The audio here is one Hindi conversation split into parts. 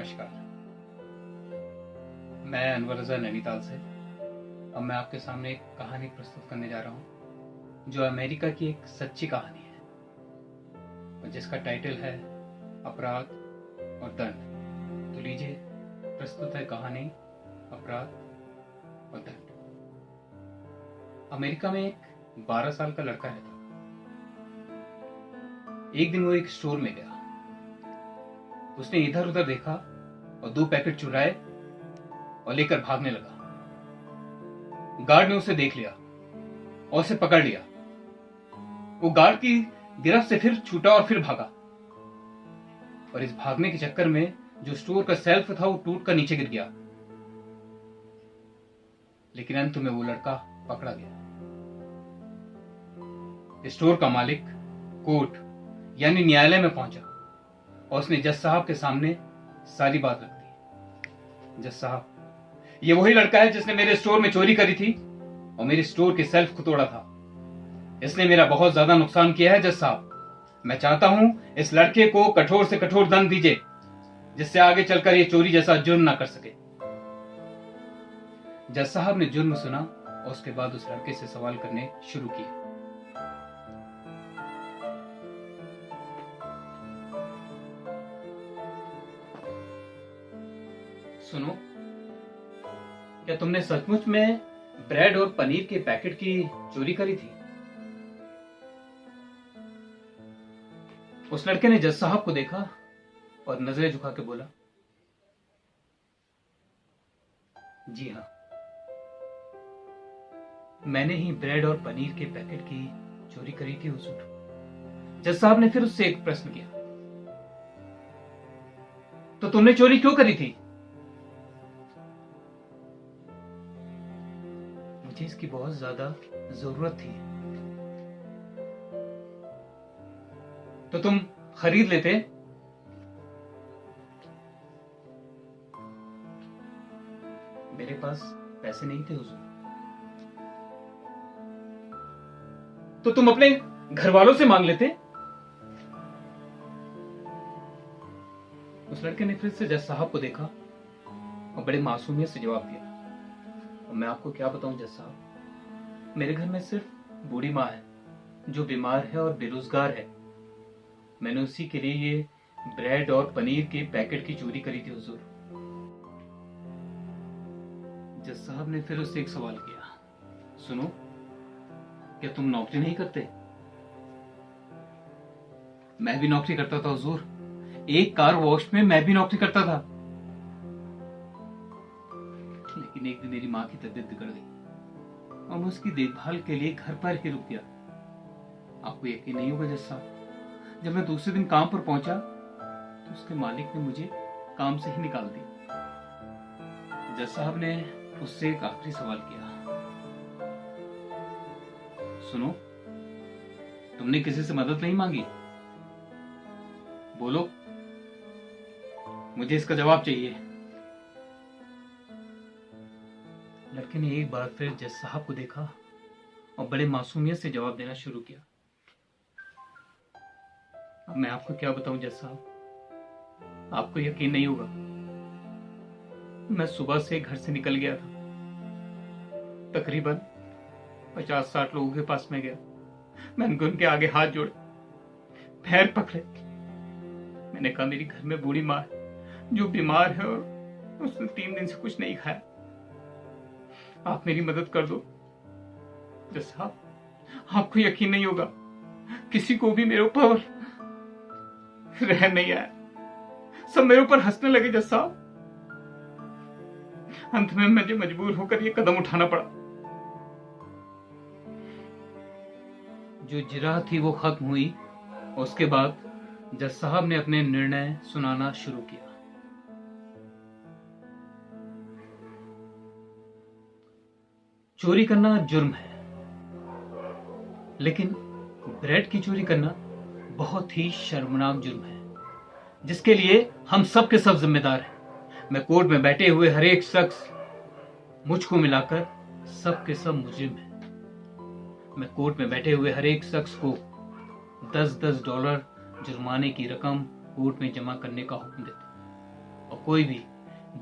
नमस्कार। मैं अनवर रजा नैनीताल से। अब मैं आपके सामने एक कहानी प्रस्तुत करने जा रहा हूँ जो अमेरिका की एक सच्ची कहानी है और जिसका टाइटल है अपराध और दंड। तो लीजिए, प्रस्तुत है कहानी अपराध और दंड। अमेरिका में एक 12 साल का लड़का रहता। एक दिन वो एक स्टोर में गया। उसने इधर उधर देखा और 2 पैकेट चुराए और लेकर भागने लगा। गार्ड ने उसे देख लिया और उसे पकड़ लिया। वो गार्ड की गिरफ्त से फिर छूटा और फिर भागा। और इस भागने के चक्कर में जो स्टोर का सेल्फ था वो टूट कर नीचे गिर गया। लेकिन अंत में वो लड़का पकड़ा गया। स्टोर का मालिक कोर्ट यानी न्यायालय में पहुंचा और उसने जज साहब के सामने सारी बात रख दी। जज साहब, ये वही लड़का है जिसने मेरे स्टोर में चोरी करी थी और मेरे स्टोर के सेल्फ को तोड़ा था। इसने मेरा बहुत ज्यादा नुकसान किया है। जज साहब, मैं चाहता हूं इस लड़के को कठोर से कठोर दंड दीजिए जिससे आगे चलकर ये चोरी जैसा जुर्म ना कर सके। जज साहब ने जुर्म सुना और उसके बाद उस लड़के से सवाल करने शुरू किए। सुनो, क्या तुमने सचमुच में ब्रेड और पनीर के पैकेट की चोरी करी थी? उस लड़के ने जज साहब को देखा और नजरें झुका के बोला, जी हाँ, मैंने ही ब्रेड और पनीर के पैकेट की चोरी करी थी हुजूर। जज साहब ने फिर उससे एक प्रश्न किया, तो तुमने चोरी क्यों करी थी? मुझे इसकी बहुत ज्यादा जरूरत थी। तो तुम खरीद लेते। मेरे पास पैसे नहीं थे हुजूर। तो तुम अपने घर वालों से मांग लेते। उस लड़के ने फिर से जज साहब को देखा और बड़े मासूमियत से जवाब दिया, और मैं आपको क्या बताऊं जज साहब, मेरे घर में सिर्फ बूढ़ी माँ है जो बीमार है और बेरोजगार है। मैंने उसी के लिए ये ब्रेड और पनीर के पैकेट की चोरी करी थी हुजूर। जज साहब ने फिर उससे एक सवाल किया, सुनो, क्या तुम नौकरी नहीं करते? मैं भी नौकरी करता था हुजूर। एक कार वॉश में मैं भी नौकरी करता था। लेकिन एक दिन मेरी माँ की तबीयत बिगड़ गई और मैं उसकी देखभाल के लिए घर पर ही रुक गया। आपको यकीन नहीं होगा जज साहब, जब मैं दूसरे दिन काम पर पहुंचा तो उसके मालिक ने मुझे काम से ही निकाल दिया। जज साहब ने उससे एक आखिरी सवाल किया, सुनो, तुमने किसी से मदद नहीं मांगी? बोलो, मुझे इसका जवाब चाहिए। लड़के ने एक बार फिर जज साहब को देखा और बड़े मासूमियत से जवाब देना शुरू किया, अब मैं आपको क्या बताऊं जज साहब, आपको यकीन नहीं होगा। मैं सुबह से घर से निकल गया था। तकरीबन 50-60 लोगों के पास में गया। मैंने उनके आगे हाथ जोड़े, पैर पकड़े। मैंने कहा, मेरी घर में बूढ़ी माँ है जो बीमार है और उसने 3 दिन से कुछ नहीं खाया। आप मेरी मदद कर दो। जज साहब, आपको यकीन नहीं होगा, किसी को भी मेरे ऊपर रहम नहीं आया। सब मेरे ऊपर हंसने लगे जज साहब। अंत में मुझे मजबूर होकर ये कदम उठाना पड़ा। जो जिराह थी वो खत्म हुई और उसके बाद जज साहब ने अपने निर्णय सुनाना शुरू किया। चोरी करना जुर्म है, लेकिन ब्रेड की चोरी करना बहुत ही शर्मनाक जुर्म है जिसके लिए हम सब के सब जिम्मेदार हैं। मैं कोर्ट में बैठे हुए हर एक शख्स, मुझको मिलाकर सब के सब मुजरिम हैं। मैं कोर्ट में बैठे हुए हर एक शख्स को $10-10 जुर्माने की रकम कोर्ट में जमा करने का हुक्म देता हूं। और कोई भी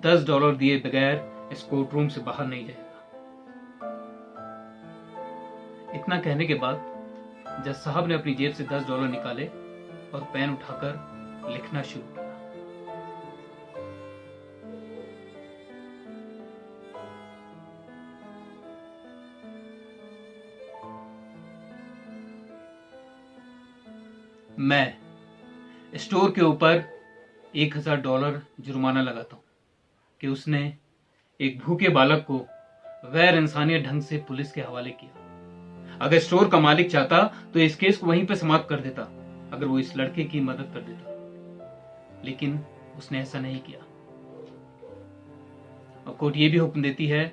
$10 दिए बगैर इस कोर्ट रूम से बाहर नहीं जाएगा। इतना कहने के बाद जज साहब ने अपनी जेब से $10 निकाले और पेन उठाकर लिखना शुरू किया। मैं स्टोर के ऊपर $1000 जुर्माना लगाता हूं कि उसने एक भूखे बालक को गैर इंसानियत ढंग से पुलिस के हवाले किया। अगर स्टोर का मालिक चाहता तो इस केस को वहीं पर समाप्त कर देता, अगर वो इस लड़के की मदद कर देता, लेकिन उसने ऐसा नहीं किया। और कोर्ट ये भी हुक्म देती है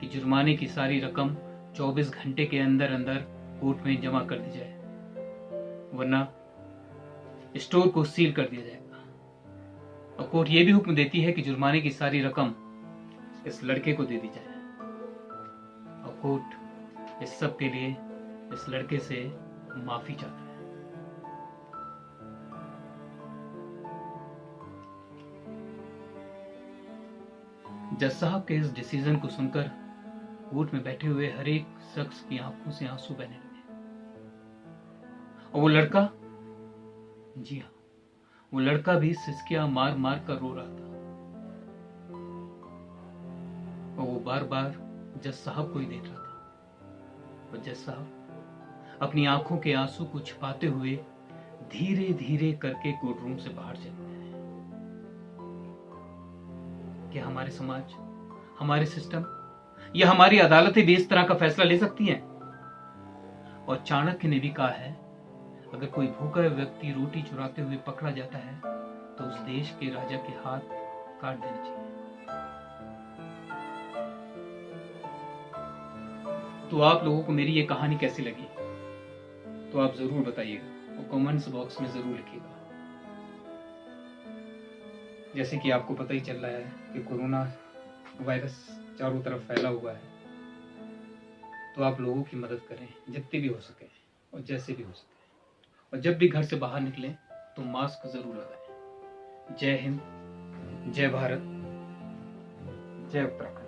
कि जुर्माने की सारी रकम 24 घंटे के अंदर अंदर कोर्ट में जमा कर दी जाए, वरना स्टोर को सील कर दिया जाएगा। और कोर्ट ये भी हुक्म देती है कि जुर्माने की सारी रकम इस लड़के को दे दी जाए। और कोर्ट इस सब के लिए इस लड़के से माफी चाहता है। जज साहब के इस डिसीजन को सुनकर कोर्ट में बैठे हुए हर एक शख्स की आंखों से आंसू बहने लगे। और वो लड़का, जी हाँ, वो लड़का भी सिसकियां मार मार कर रो रहा था। और वो बार बार जज साहब को ही देख रहा था। और जज साहब अपनी आंखों के आंसू को छिपाते हुए धीरे धीरे करके कोर्ट रूम से बाहर चले गए। क्या हमारे समाज, हमारे सिस्टम या हमारी अदालतें भी इस तरह का फैसला ले सकती हैं? और चाणक्य ने भी कहा है, अगर कोई भूखा व्यक्ति रोटी चुराते हुए पकड़ा जाता है तो उस देश के राजा के हाथ काट देने चाहिए। तो आप लोगों को मेरी ये कहानी कैसी लगी तो आप जरूर बताइएगा और कमेंट्स बॉक्स में जरूर लिखिएगा। जैसे कि आपको पता ही चल रहा है कि कोरोना वायरस चारों तरफ फैला हुआ है, तो आप लोगों की मदद करें जितनी भी हो सके और जैसे भी हो सके। और जब भी घर से बाहर निकलें तो मास्क जरूर लगाएं। जय हिंद, जय भारत, जय उत्तराखंड।